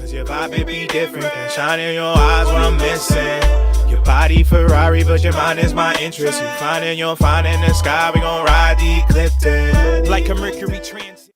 Cause your vibe it be different, can shine in your eyes when I'm missing. Your body Ferrari, but your mind is my interest. You finding you'll find in the sky, we gon' ride the ecliptic like a Mercury transit.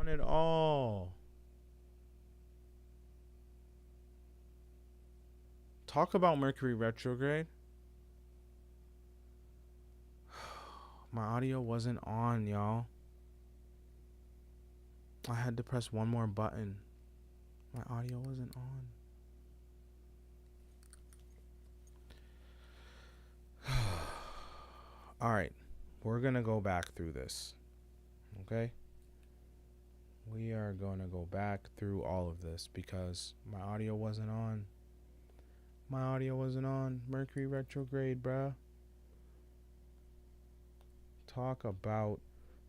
want it all. Talk about Mercury retrograde. My audio wasn't on, y'all. I had to press one more button. My audio wasn't on. All right. We're going to go back through this. Okay? We are going to go back through all of this because my audio wasn't on. My audio wasn't on. Mercury retrograde, bruh. Talk about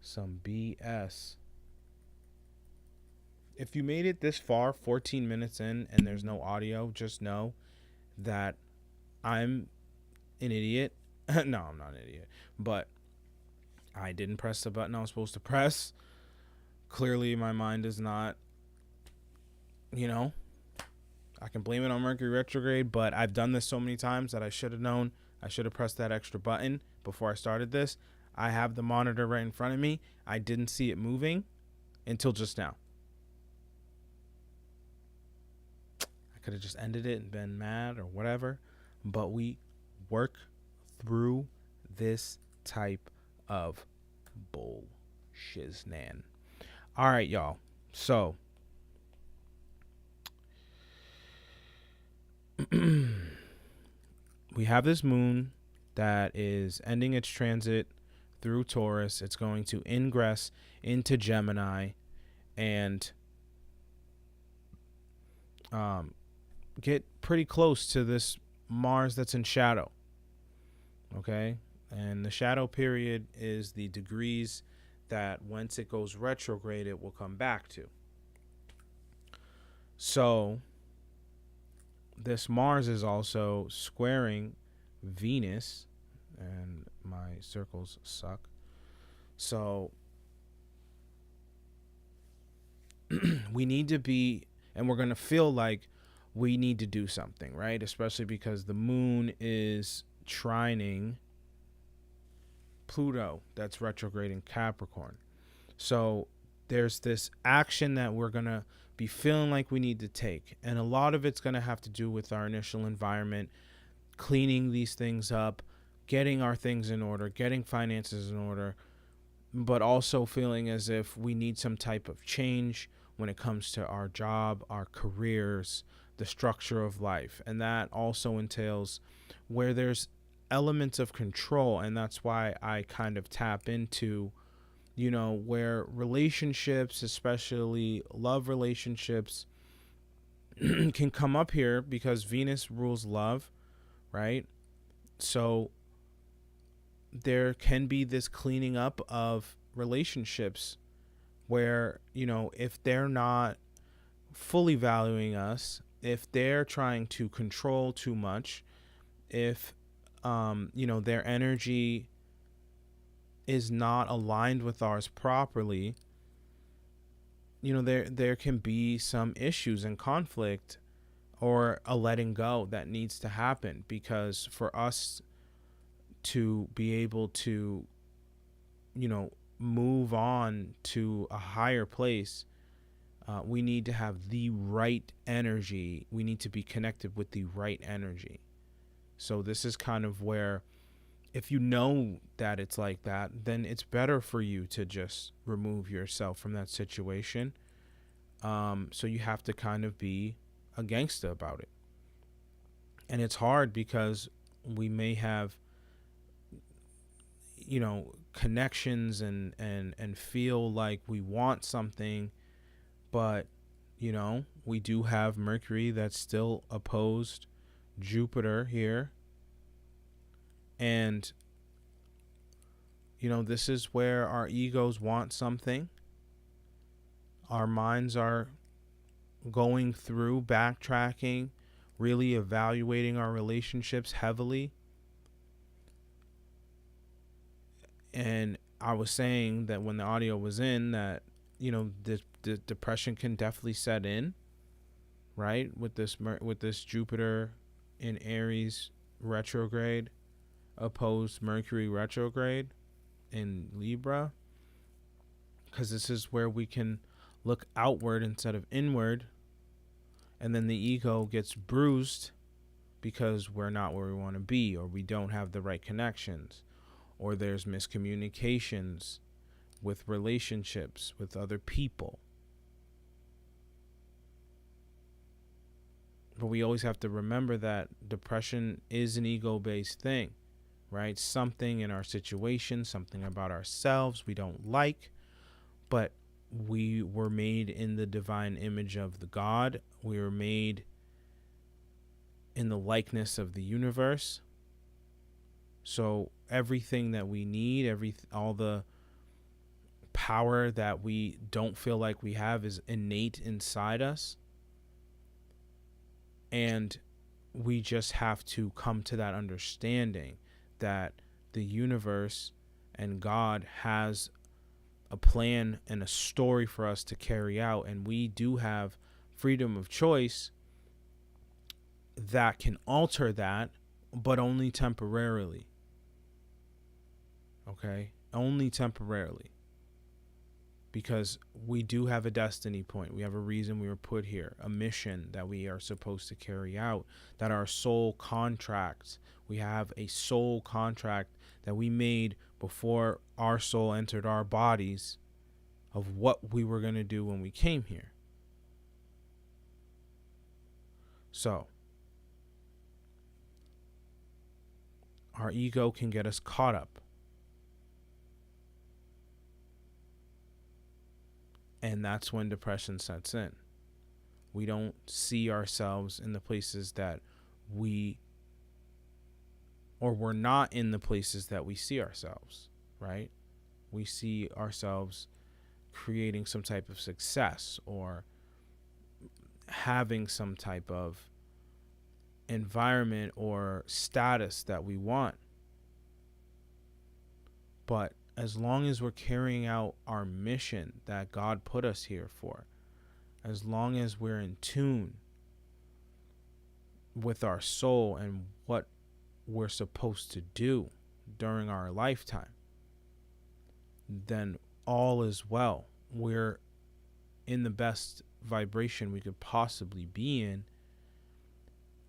some BS. If you made it this far, 14 minutes in, and there's no audio, just know that I'm an idiot. No, I'm not an idiot. But I didn't press the button I was supposed to press. Clearly, my mind is not, I can blame it on Mercury retrograde, but I've done this so many times that I should have known. I should have pressed that extra button before I started this. I have the monitor right in front of me. I didn't see it moving until just now. I could have just ended it and been mad or whatever, but we work through this type of bullshiznan. All right, y'all. So we have this moon that is ending its transit through Taurus. It's going to ingress into Gemini and get pretty close to this Mars that's in shadow. Okay? And the shadow period is the degrees that once it goes retrograde, it will come back to. So this Mars is also squaring Venus, and my circles suck. So we need to be, and we're going to feel like we need to do something, right? Especially because the moon is trining Pluto that's retrograde in Capricorn. So there's this action that we're going to be feeling like we need to take. And a lot of it's going to have to do with our initial environment, cleaning these things up, getting our things in order, getting finances in order, but also feeling as if we need some type of change when it comes to our job, our careers, the structure of life. And that also entails where there's elements of control. And that's why I kind of tap into, where relationships, especially love relationships, can come up here because Venus rules love, right? So there can be this cleaning up of relationships where, if they're not fully valuing us, if they're trying to control too much, if, their energy is not aligned with ours properly, there can be some issues and conflict or a letting go that needs to happen, because for us to be able to, move on to a higher place, we need to have the right energy. We need to be connected with the right energy. So this is kind of where, if you know that it's like that, then it's better for you to just remove yourself from that situation. So you have to kind of be a gangster about it. And it's hard because we may have, connections and feel like we want something, but, we do have Mercury that's still opposed Jupiter here. And, this is where our egos want something. Our minds are going through, backtracking, really evaluating our relationships heavily. And I was saying that when the audio was in that, the depression can definitely set in, right? With this Jupiter in Aries retrograde opposed Mercury retrograde in Libra, because this is where we can look outward instead of inward, and then the ego gets bruised because we're not where we want to be, or we don't have the right connections, or there's miscommunications with relationships with other people. But we always have to remember that depression is an ego-based thing, right? Something in our situation, something about ourselves we don't like, but we were made in the divine image of the God. We were made in the likeness of the universe. So everything that we need, all the power that we don't feel like we have is innate inside us. And we just have to come to that understanding that the universe and God has a plan and a story for us to carry out, and we do have freedom of choice that can alter that, but only temporarily. Okay? Only temporarily. Because we do have a destiny point. We have a reason we were put here, a mission that we are supposed to carry out, that our soul contracts. We have a soul contract that we made before our soul entered our bodies of what we were going to do when we came here. So, our ego can get us caught up. And that's when depression sets in. We don't see ourselves in the places that we're not in the places that we see ourselves, right? We see ourselves creating some type of success or having some type of environment or status that we want. But as long as we're carrying out our mission that God put us here for, as long as we're in tune with our soul and what we're supposed to do during our lifetime, then all is well. We're in the best vibration we could possibly be in,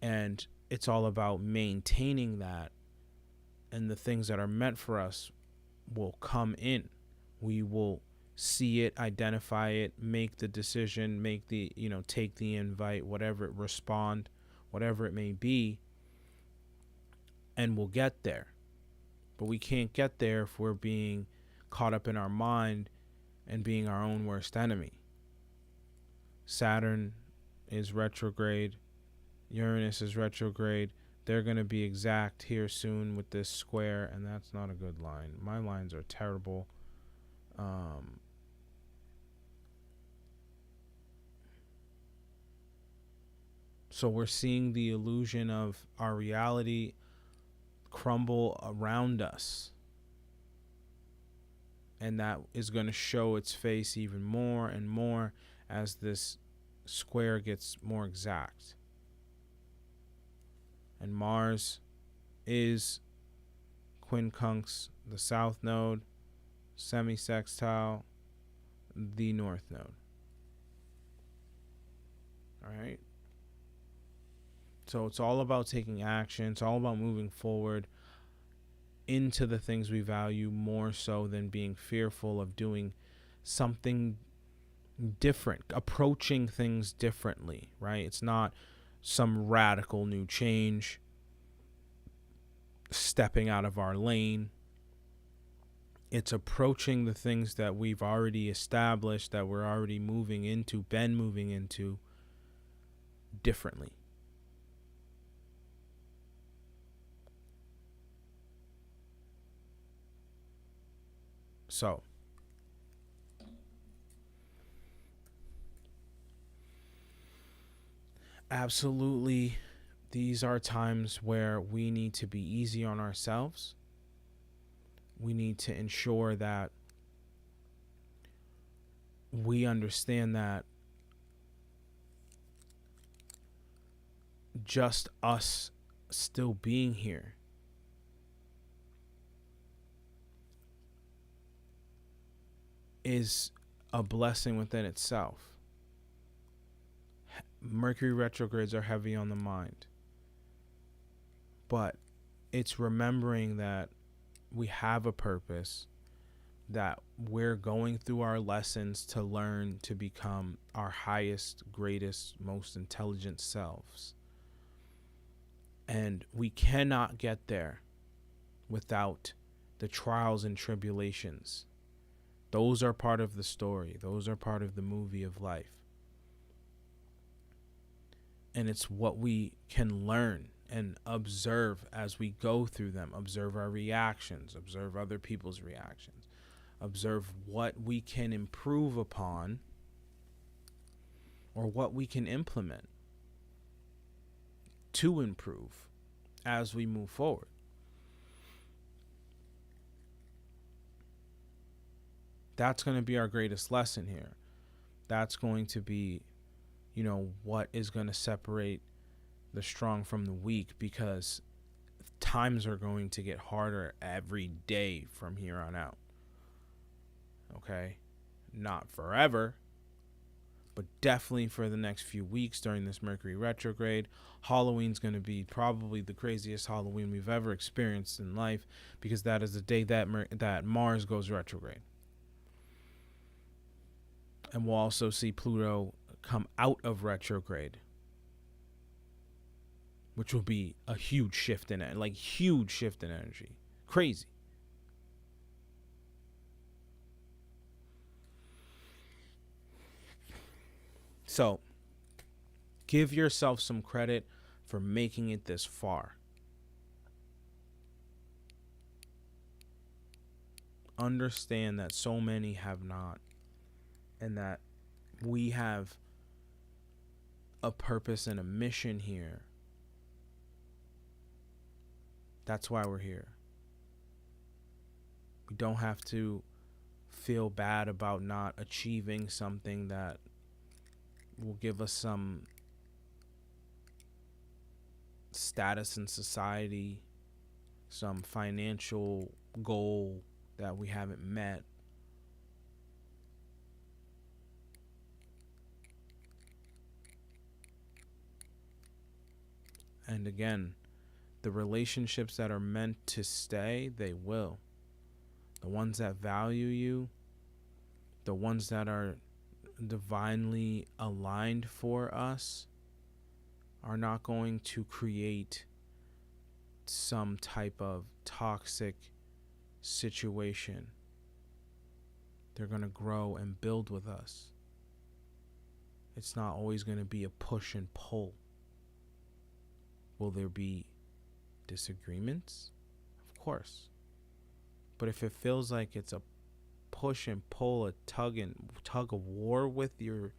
and it's all about maintaining that, and the things that are meant for us will come in. We will see it, identify it, make the decision, take the invite, respond, whatever it may be, and we'll get there. But we can't get there if we're being caught up in our mind and being our own worst enemy. Saturn is retrograde. Uranus is retrograde. They're going to be exact here soon with this square, and that's not a good line. My lines are terrible. So we're seeing the illusion of our reality crumble around us. And that is going to show its face even more and more as this square gets more exact. And Mars is quincunx, the south node, semi-sextile, the north node. All right? So it's all about taking action. It's all about moving forward into the things we value more so than being fearful of doing something different, approaching things differently, right? It's not some radical new change, stepping out of our lane. It's approaching the things that we've already established, that we're already been moving into differently. So, absolutely, these are times where we need to be easy on ourselves. We need to ensure that we understand that just us still being here is a blessing within itself. Mercury retrogrades are heavy on the mind, but it's remembering that we have a purpose, that we're going through our lessons to learn to become our highest, greatest, most intelligent selves. And we cannot get there without the trials and tribulations. Those are part of the story. Those are part of the movie of life. And it's what we can learn and observe as we go through them. Observe our reactions, observe other people's reactions, observe what we can improve upon or what we can implement to improve as we move forward. That's going to be our greatest lesson here. That's going to be, what is going to separate the strong from the weak, because times are going to get harder every day from here on out. Okay? Not forever, but definitely for the next few weeks during this Mercury retrograde. Halloween's going to be probably the craziest Halloween we've ever experienced in life, because that is the day that Mars goes retrograde. And we'll also see Pluto come out of retrograde, which will be a huge shift in it, huge shift in energy. Crazy. So, give yourself some credit for making it this far. Understand that so many have not, and that we have a purpose and a mission here. That's why we're here. We don't have to feel bad about not achieving something that will give us some status in society, some financial goal that we haven't met. And again, the relationships that are meant to stay, they will. The ones that value you, the ones that are divinely aligned for us, are not going to create some type of toxic situation. They're going to grow and build with us. It's not always going to be a push and pull. Will there be disagreements? Of course. But if it feels like it's a push and pull, a tug of war with your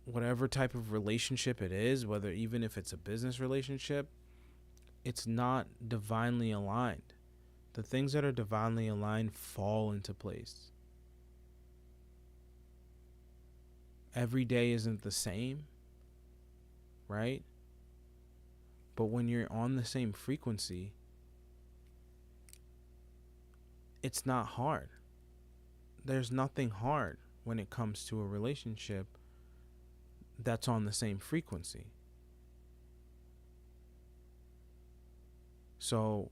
whatever type of relationship it is, whether even if it's a business relationship, it's not divinely aligned. The things that are divinely aligned fall into place. Every day isn't the same, right? But when you're on the same frequency, it's not hard. There's nothing hard when it comes to a relationship that's on the same frequency. So,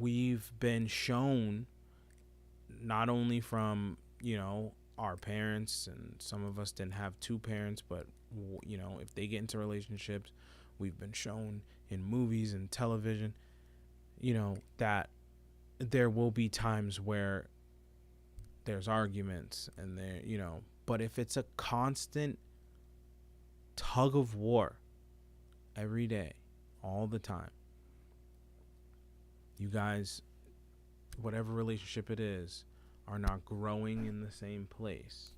we've been shown, not only from, our parents, and some of us didn't have two parents, but, if they get into relationships, we've been shown in movies and television, that there will be times where there's arguments and there, but if it's a constant tug of war every day, all the time, you guys, whatever relationship it is, are not growing in the same place.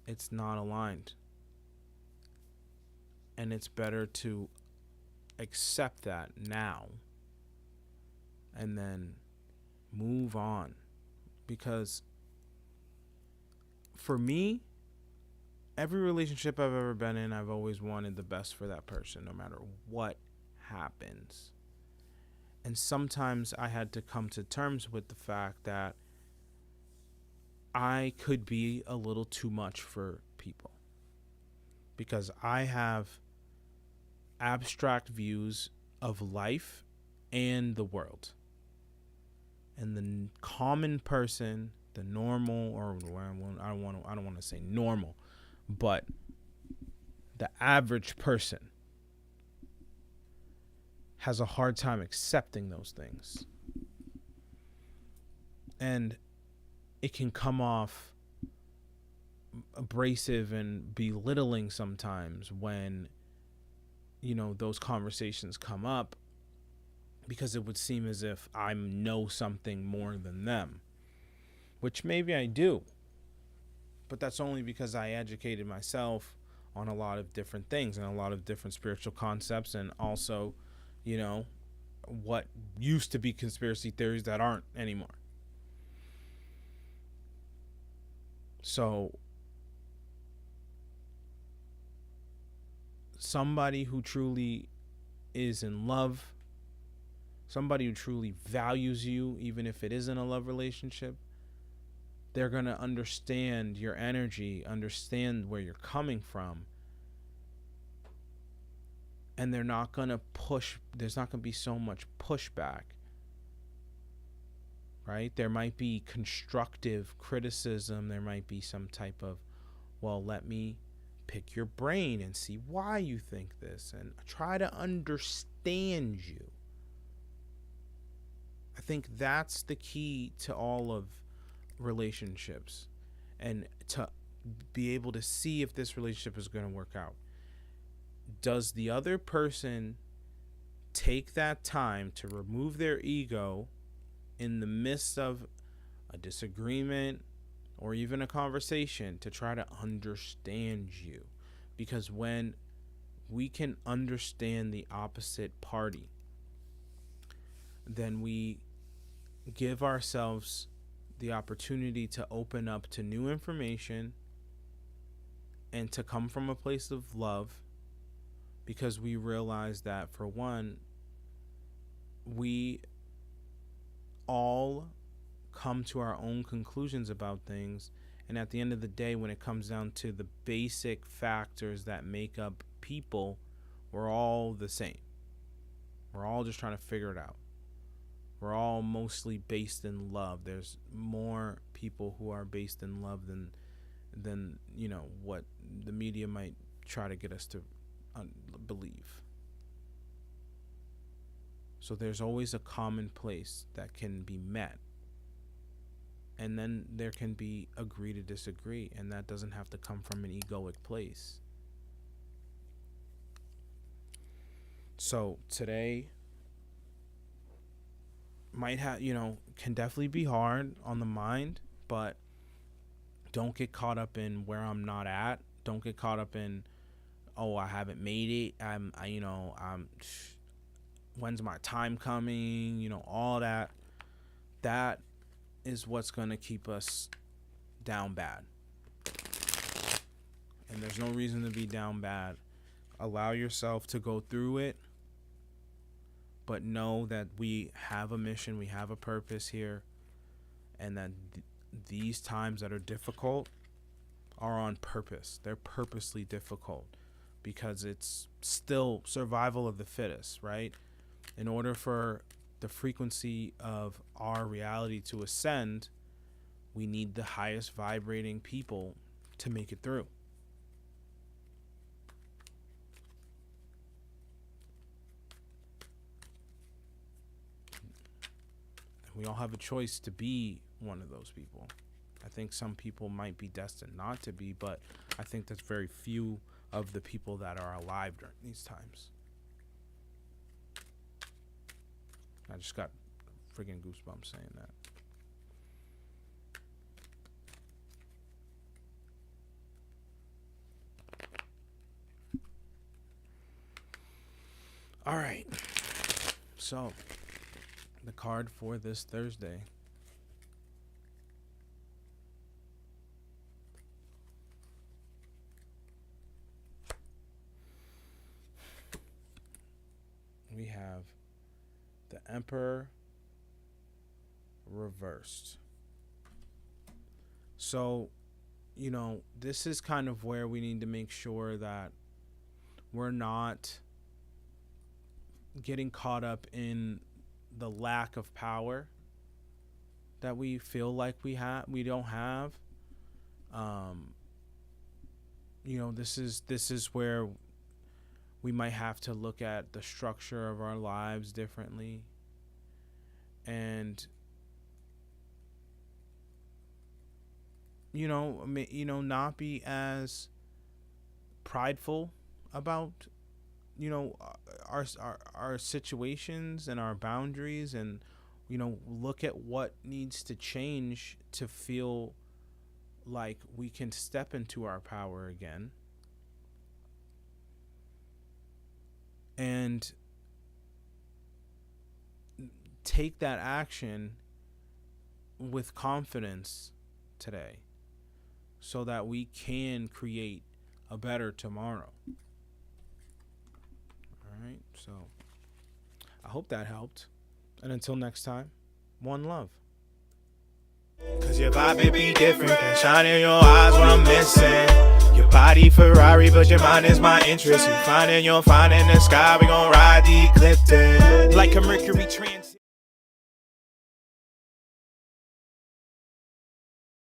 It's not aligned. And it's better to accept that now and then move on. Because for me, every relationship I've ever been in, I've always wanted the best for that person, no matter what happens. And sometimes I had to come to terms with the fact that I could be a little too much for people, because I have abstract views of life and the world. And the common person, the normal, or I don't want to say normal, but the average person has a hard time accepting those things. And it can come off abrasive and belittling sometimes when, those conversations come up, because it would seem as if I know something more than them, which maybe I do. But that's only because I educated myself on a lot of different things and a lot of different spiritual concepts, and also, what used to be conspiracy theories that aren't anymore. So somebody who truly is in love, somebody who truly values you, even if it isn't a love relationship, they're going to understand your energy, understand where you're coming from. And they're not going to push, there's not going to be so much pushback, right? There might be constructive criticism. There might be some type of, well, let me pick your brain and see why you think this and try to understand you. I think that's the key to all of relationships, and to be able to see if this relationship is going to work out. Does the other person take that time to remove their ego in the midst of a disagreement or even a conversation to try to understand you? Because when we can understand the opposite party, then we give ourselves the opportunity to open up to new information and to come from a place of love, because we realize that, for one, we all come to our own conclusions about things, and at the end of the day, when it comes down to the basic factors that make up people, we're all the same. We're all just trying to figure it out. We're all mostly based in love. There's more people who are based in love than what the media might try to get us to believe. So there's always a common place that can be met. And then there can be agree to disagree, and that doesn't have to come from an egoic place. So today might have, can definitely be hard on the mind, but don't get caught up in where I'm not at. Don't get caught up in, oh, I haven't made it. I'm when's my time coming? All that. That is what's going to keep us down bad. And there's no reason to be down bad. Allow yourself to go through it, but know that we have a mission, we have a purpose here, and that these times that are difficult are on purpose. They're purposely difficult because it's still survival of the fittest, right? In order for the frequency of our reality to ascend, we need the highest vibrating people to make it through. We all have a choice to be one of those people. I think some people might be destined not to be, but I think that's very few of the people that are alive during these times. I just got friggin' goosebumps saying that. All right. So, the card for this Thursday. We have the Emperor reversed. So, this is kind of where we need to make sure that we're not getting caught up in the lack of power that we feel like we don't have. This is where we might have to look at the structure of our lives differently, and not be as prideful about our situations and our boundaries, and look at what needs to change to feel like we can step into our power again, and take that action with confidence today, so that we can create a better tomorrow. All right, so I hope that helped. And until next time, one love. Cause your vibe it be different than shining your eyes when I'm missing. Your body Ferrari, but your mind is my interest. You finding the sky, we gon' ride the eclipse like a Mercury transit.